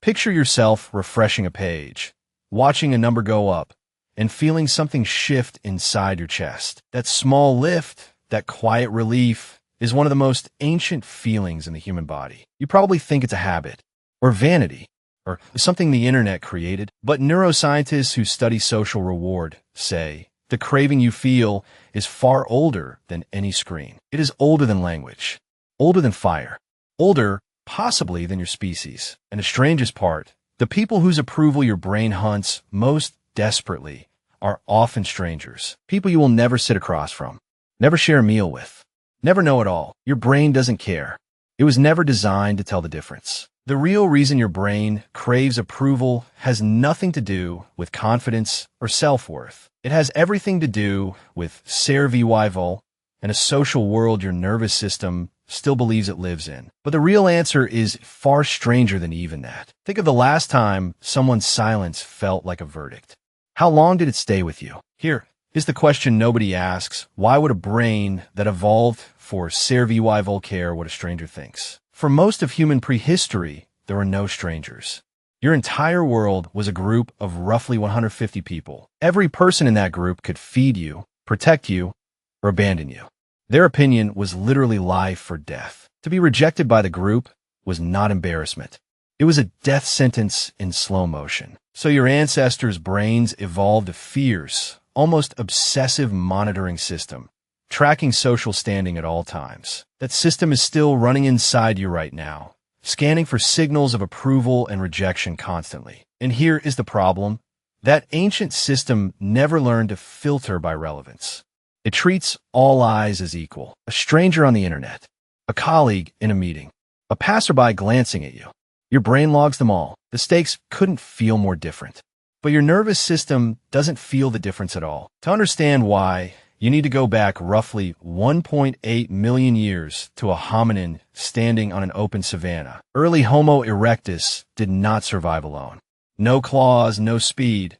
Picture yourself refreshing a page, watching a number go up, and feeling something shift inside your chest. That small lift, that quiet relief, is one of the most ancient feelings in the human body. You probably think it's a habit, or vanity, or something the internet created, but neuroscientists who study social reward say the craving you feel is far older than any screen. It is older than language, older than fire, older possibly than your species. And the strangest part, the people whose approval your brain hunts most desperately are often strangers, people you will never sit across from, never share a meal with, never know at all. Your brain doesn't care. It was never designed to tell the difference. The real reason your brain craves approval has nothing to do with confidence or self-worth. It has everything to do with survival and a social world your nervous system still believes it lives in. But the real answer is far stranger than even that. Think of the last time someone's silence felt like a verdict. How long did it stay with you? Here is the question nobody asks. Why would a brain that evolved for survival care what a stranger thinks? For most of human prehistory, there were no strangers. Your entire world was a group of roughly 150 people. Every person in that group could feed you, protect you, or abandon you. Their opinion was literally life or death. To be rejected by the group was not embarrassment. It was a death sentence in slow motion. So your ancestors' brains evolved a fierce, almost obsessive monitoring system, tracking social standing at all times. That system is still running inside you right now, scanning for signals of approval and rejection constantly. And here is the problem. That ancient system never learned to filter by relevance. It treats all eyes as equal. A stranger on the internet, a colleague in a meeting, a passerby glancing at you. Your brain logs them all. The stakes couldn't feel more different. But your nervous system doesn't feel the difference at all. To understand why, you need to go back roughly 1.8 million years to a hominin standing on an open savanna. Early Homo erectus did not survive alone. No claws, no speed,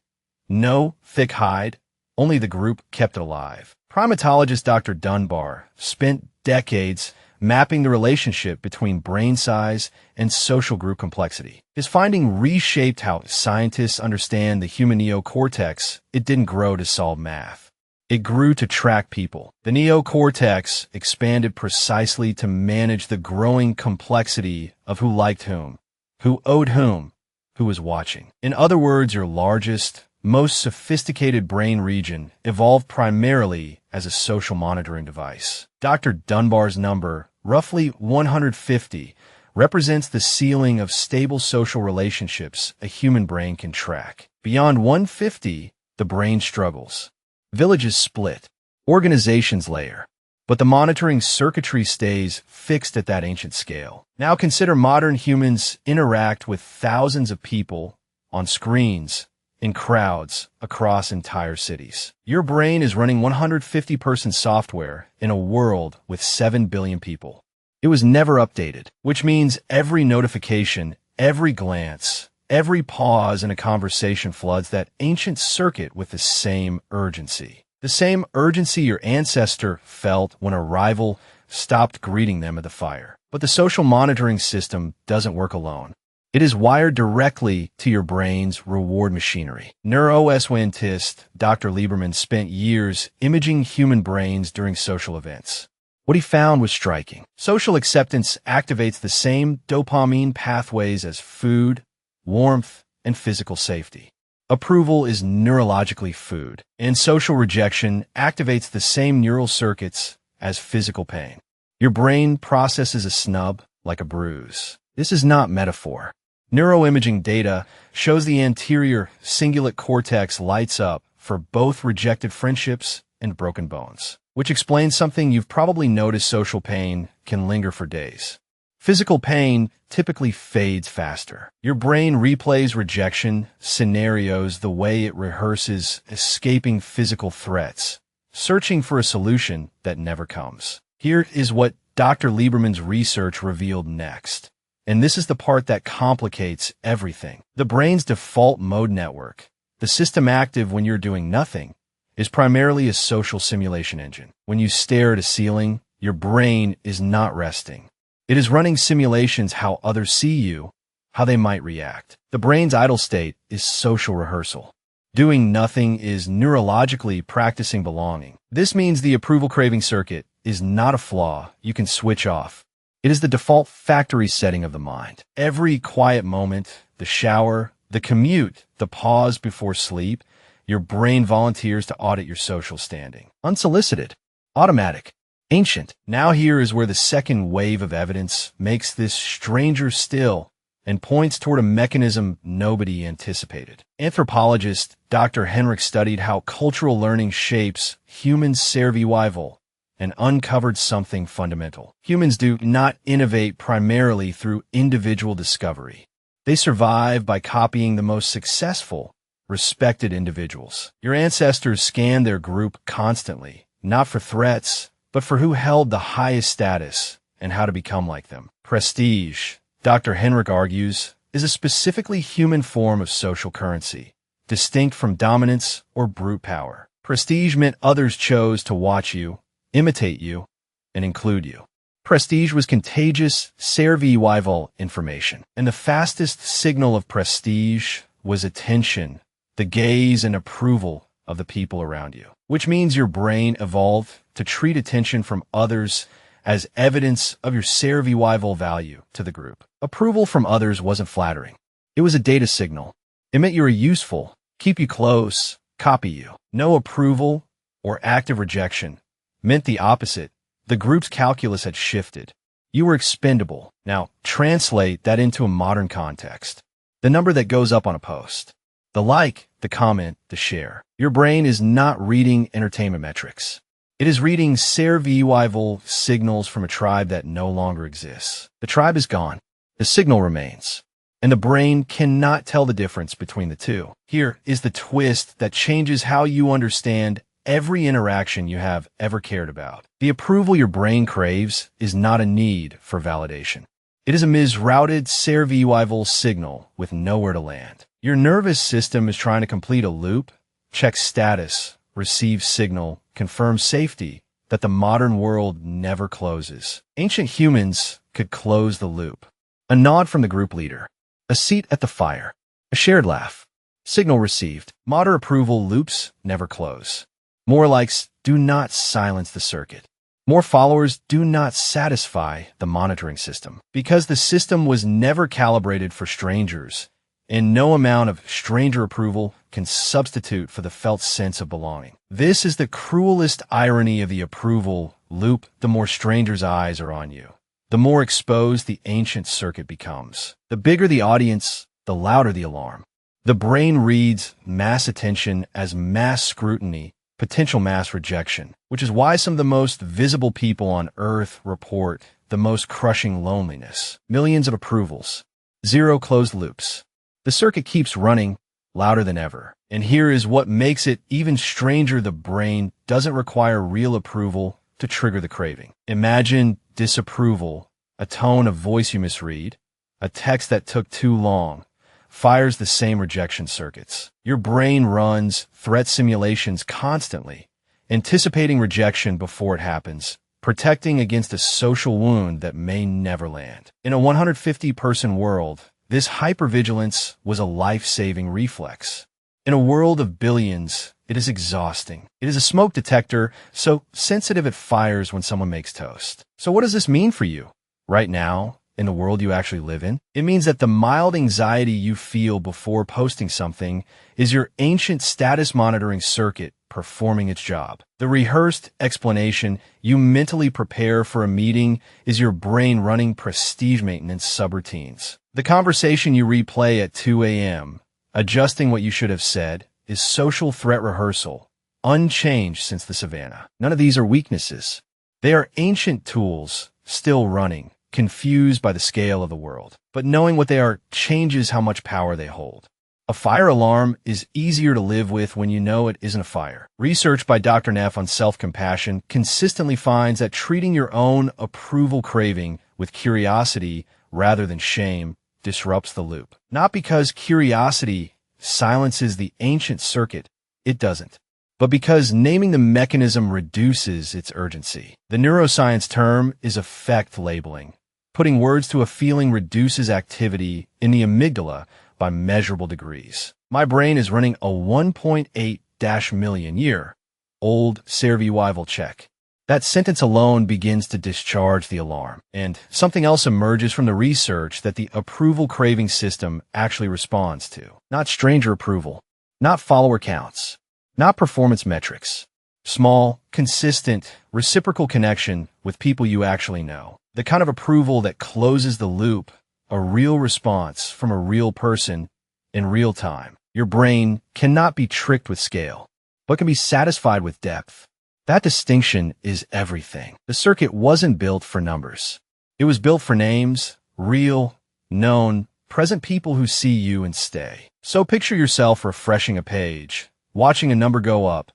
no thick hide, only the group kept it alive. Primatologist Dr. Dunbar spent decades mapping the relationship between brain size and social group complexity. His finding reshaped how scientists understand the human neocortex. It didn't grow to solve math. It grew to track people. The neocortex expanded precisely to manage the growing complexity of who liked whom, who owed whom, who was watching. In other words, your largest, most sophisticated brain region evolved primarily as a social monitoring device. Dr. Dunbar's number, roughly 150, represents the ceiling of stable social relationships a human brain can track. Beyond 150, the brain struggles. Villages split, organizations layer, but the monitoring circuitry stays fixed at that ancient scale. Now consider modern humans interact with thousands of people on screens, in crowds, across entire cities. Your brain is running 150-person software in a world with 7 billion people. It was never updated, which means every notification, every glance, every pause in a conversation floods that ancient circuit with the same urgency. The same urgency your ancestor felt when a rival stopped greeting them at the fire. But the social monitoring system doesn't work alone. It is wired directly to your brain's reward machinery. Neuroscientist Dr. Lieberman spent years imaging human brains during social events. What he found was striking. Social acceptance activates the same dopamine pathways as food, warmth, and physical safety. Approval is neurologically food, and social rejection activates the same neural circuits as physical pain. Your brain processes a snub like a bruise. This is not metaphor. Neuroimaging data shows the anterior cingulate cortex lights up for both rejected friendships and broken bones, which explains something you've probably noticed. Social pain can linger for days. Physical pain typically fades faster. Your brain replays rejection scenarios the way it rehearses escaping physical threats, searching for a solution that never comes. Here is what Dr. Lieberman's research revealed next. And this is the part that complicates everything. The brain's default mode network, the system active when you're doing nothing, is primarily a social simulation engine. When you stare at a ceiling, your brain is not resting. It is running simulations how others see you, how they might react. The brain's idle state is social rehearsal. Doing nothing is neurologically practicing belonging. This means the approval craving circuit is not a flaw you can switch off. It is the default factory setting of the mind. Every quiet moment, the shower, the commute, the pause before sleep, your brain volunteers to audit your social standing. Unsolicited, automatic, ancient. Now here is where the second wave of evidence makes this stranger still and points toward a mechanism nobody anticipated. Anthropologist Dr. Henrik studied how cultural learning shapes human survival and uncovered something fundamental. Humans do not innovate primarily through individual discovery. They survive by copying the most successful, respected individuals. Your ancestors scanned their group constantly, not for threats, but for who held the highest status and how to become like them. Prestige, Dr. Henrik argues, is a specifically human form of social currency, distinct from dominance or brute power. Prestige meant others chose to watch you, imitate you, and include you. Prestige was contagious, survival information, and the fastest signal of prestige was attention, the gaze and approval of the people around you, which means your brain evolved to treat attention from others as evidence of your survival value to the group. Approval from others wasn't flattering. It was a data signal. It meant you were useful, keep you close, copy you. No approval or active rejection meant the opposite. The group's calculus had shifted. You were expendable. Now, translate that into a modern context. The number that goes up on a post. The like, the comment, the share. Your brain is not reading entertainment metrics. It is reading survival signals from a tribe that no longer exists. The tribe is gone. The signal remains. And the brain cannot tell the difference between the two. Here is the twist that changes how you understand every interaction you have ever cared about. The approval your brain craves is not a need for validation. It is a misrouted survival signal with nowhere to land. Your nervous system is trying to complete a loop, check status, receive signal, confirm safety, that the modern world never closes. Ancient humans could close the loop. A nod from the group leader, a seat at the fire, a shared laugh, signal received. Modern approval loops never close. More likes do not silence the circuit. More followers do not satisfy the monitoring system. Because the system was never calibrated for strangers, and no amount of stranger approval can substitute for the felt sense of belonging. This is the cruelest irony of the approval loop. The more strangers' eyes are on you, the more exposed the ancient circuit becomes. The bigger the audience, the louder the alarm. The brain reads mass attention as mass scrutiny, potential mass rejection, which is why some of the most visible people on Earth report the most crushing loneliness. Millions of approvals, zero closed loops. The circuit keeps running louder than ever. And here is what makes it even stranger. The brain doesn't require real approval to trigger the craving. Imagine disapproval, a tone of voice you misread, a text that took too long, fires the same rejection circuits. Your brain runs threat simulations constantly, anticipating rejection before it happens, protecting against a social wound that may never land. In a 150-person world, this hypervigilance was a life-saving reflex. In a world of billions, it is exhausting. It is a smoke detector, so sensitive it fires when someone makes toast. So what does this mean for you right now in the world you actually live in? It means that the mild anxiety you feel before posting something is your ancient status monitoring circuit performing its job. The rehearsed explanation you mentally prepare for a meeting is your brain running prestige maintenance subroutines. The conversation you replay at 2 a.m., adjusting what you should have said, is social threat rehearsal, unchanged since the savannah. None of these are weaknesses. They are ancient tools, still running, confused by the scale of the world. But knowing what they are changes how much power they hold. A fire alarm is easier to live with when you know it isn't a fire. Research by Dr. Neff on self-compassion consistently finds that treating your own approval craving with curiosity rather than shame disrupts the loop. Not because curiosity silences the ancient circuit, it doesn't, but because naming the mechanism reduces its urgency. The neuroscience term is affect labeling. Putting words to a feeling reduces activity in the amygdala by measurable degrees. My brain is running a 1.8 million year old survival check. That sentence alone begins to discharge the alarm. And something else emerges from the research that the approval craving system actually responds to. Not stranger approval, not follower counts, not performance metrics. Small, consistent, reciprocal connection with people you actually know. The kind of approval that closes the loop, a real response from a real person in real time. Your brain cannot be tricked with scale, but can be satisfied with depth. That distinction is everything. The circuit wasn't built for numbers. It was built for names, real, known, present people who see you and stay. So picture yourself refreshing a page, watching a number go up,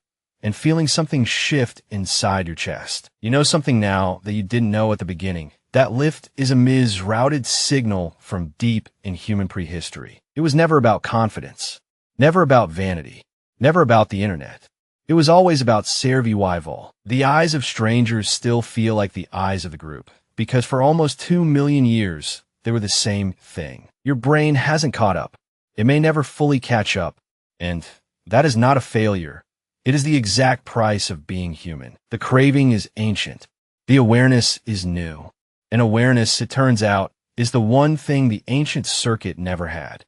and feeling something shift inside your chest. You know something now that you didn't know at the beginning. That lift is a misrouted signal from deep in human prehistory. It was never about confidence, never about vanity, never about the internet. It was always about survival. The eyes of strangers still feel like the eyes of the group, because for almost 2 million years, they were the same thing. Your brain hasn't caught up. It may never fully catch up, and that is not a failure. It is the exact price of being human. The craving is ancient. The awareness is new. And awareness, it turns out, is the one thing the ancient circuit never had.